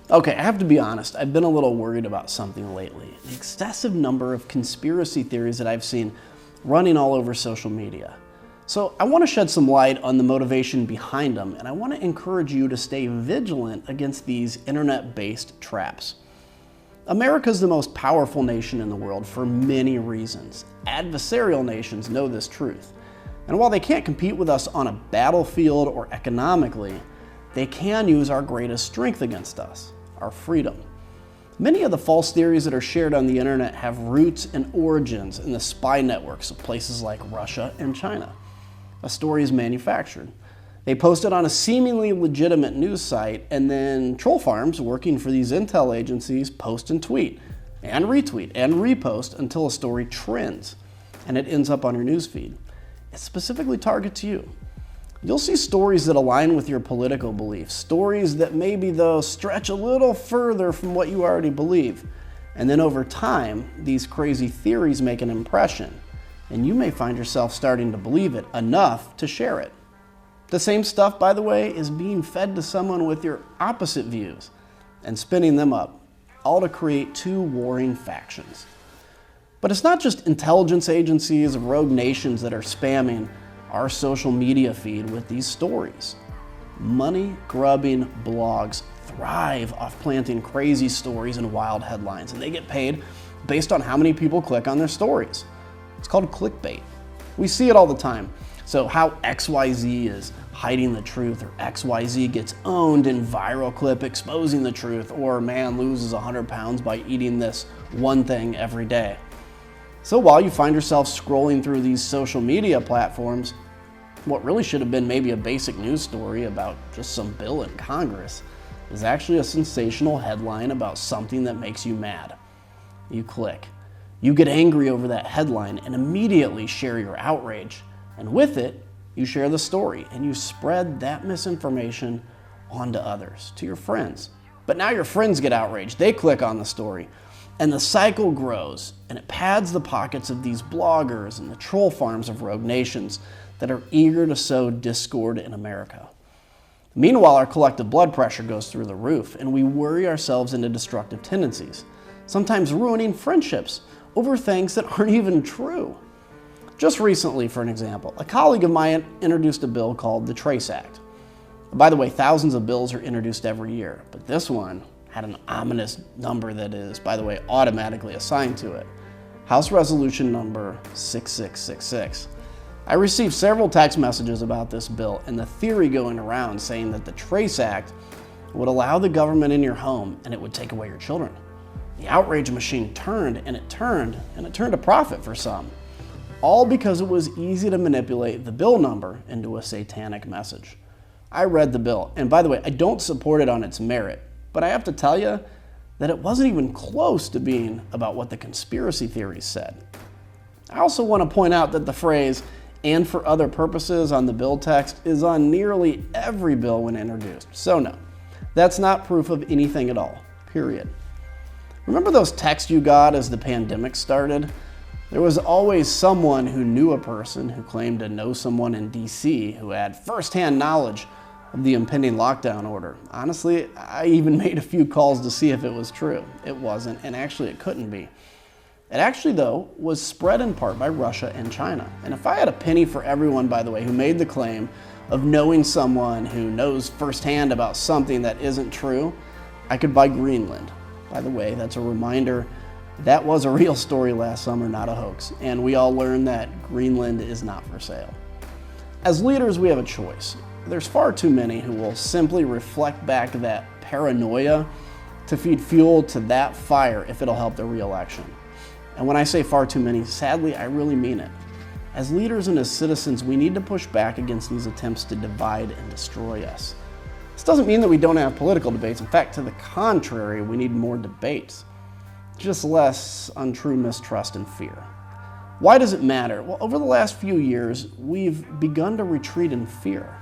Okay, I have to be honest, I've been a little worried about something lately. The excessive number of conspiracy theories that I've seen running all over social media. So I want to shed some light on the motivation behind them, and I want to encourage you to stay vigilant against these internet-based traps. America is the most powerful nation in the world for many reasons. Adversarial nations know this truth. And while they can't compete with us on a battlefield or economically, they can use our greatest strength against us, our freedom. Many of the false theories that are shared on the internet have roots and origins in the spy networks of places like Russia and China. A story is manufactured. They post it on a seemingly legitimate news site, and then troll farms working for these intel agencies post and tweet, and retweet, and repost until a story trends, and it ends up on your newsfeed. It specifically targets you. You'll see stories that align with your political beliefs, stories that maybe, though, stretch a little further from what you already believe. And then over time, these crazy theories make an impression, and you may find yourself starting to believe it enough to share it. The same stuff, by the way, is being fed to someone with your opposite views and spinning them up, all to create two warring factions. But it's not just intelligence agencies or rogue nations that are spamming our social media feed with these stories. Money-grubbing blogs thrive off planting crazy stories and wild headlines, and they get paid based on how many people click on their stories. It's called clickbait. We see it all the time. So how XYZ is hiding the truth, or XYZ gets owned in viral clip exposing the truth, or man loses 100 pounds by eating this one thing every day. So while you find yourself scrolling through these social media platforms, what really should have been maybe a basic news story about just some bill in Congress is actually a sensational headline about something that makes you mad. You click. You get angry over that headline and immediately share your outrage. And with it, you share the story and you spread that misinformation onto others, to your friends. But now your friends get outraged. They click on the story. And the cycle grows, and it pads the pockets of these bloggers and the troll farms of rogue nations that are eager to sow discord in America. Meanwhile, our collective blood pressure goes through the roof, and we worry ourselves into destructive tendencies, sometimes ruining friendships over things that aren't even true. Just recently, for an example, a colleague of mine introduced a bill called the Trace Act. By the way, thousands of bills are introduced every year, but this one had an ominous number that is, by the way, automatically assigned to it. House Resolution number 6666. I received several text messages about this bill and the theory going around saying that the Trace Act would allow the government in your home and it would take away your children. The outrage machine turned and it turned a profit for some. All because it was easy to manipulate the bill number into a satanic message. I read the bill, and by the way, I don't support it on its merit, but I have to tell you that it wasn't even close to being about what the conspiracy theories said. I also want to point out that the phrase, "and for other purposes" on the bill text is on nearly every bill when introduced. So no, that's not proof of anything at all, period. Remember those texts you got as the pandemic started? There was always someone who knew a person who claimed to know someone in DC who had firsthand knowledge of the impending lockdown order. Honestly, I even made a few calls to see if it was true. It wasn't, and actually it couldn't be. It actually, though, was spread in part by Russia and China. And if I had a penny for everyone, by the way, who made the claim of knowing someone who knows firsthand about something that isn't true, I could buy Greenland. By the way, that's a reminder that was a real story last summer, not a hoax. And we all learned that Greenland is not for sale. As leaders, we have a choice. There's far too many who will simply reflect back that paranoia to feed fuel to that fire if it'll help their reelection. And when I say far too many, sadly, I really mean it. As leaders and as citizens, we need to push back against these attempts to divide and destroy us. This doesn't mean that we don't have political debates. In fact, to the contrary, we need more debates. Just less untrue mistrust and fear. Why does it matter? Well, over the last few years, we've begun to retreat in fear.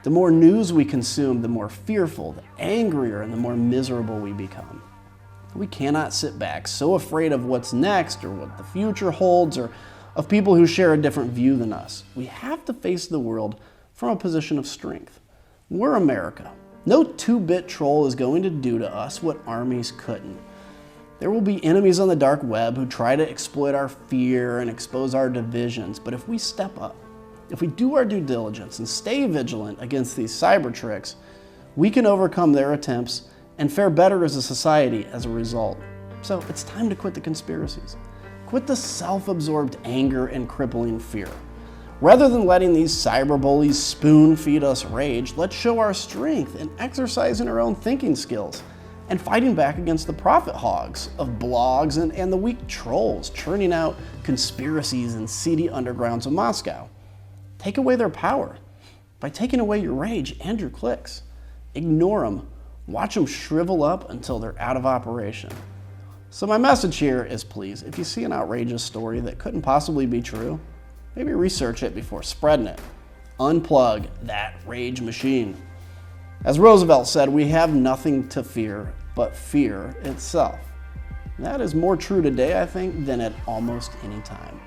The more news we consume, the more fearful, the angrier, and the more miserable we become. We cannot sit back so afraid of what's next or what the future holds or of people who share a different view than us. We have to face the world from a position of strength. We're America, No 2-bit troll is going to do to us what armies couldn't. There will be enemies on the dark web who try to exploit our fear and expose our divisions, but if we step up, if we do our due diligence and stay vigilant against these cyber tricks, we can overcome their attempts and fare better as a society as a result. So it's time to quit the conspiracies. Quit the self-absorbed anger and crippling fear. Rather than letting these cyber bullies spoon-feed us rage, let's show our strength in exercising our own thinking skills and fighting back against the profit hogs of blogs and the weak trolls churning out conspiracies in seedy undergrounds of Moscow. Take away their power by taking away your rage and your clicks. Ignore them. Watch them shrivel up until they're out of operation. So my message here is, please, if you see an outrageous story that couldn't possibly be true, maybe research it before spreading it. Unplug that rage machine. As Roosevelt said, we have nothing to fear but fear itself. That is more true today, I think, than at almost any time.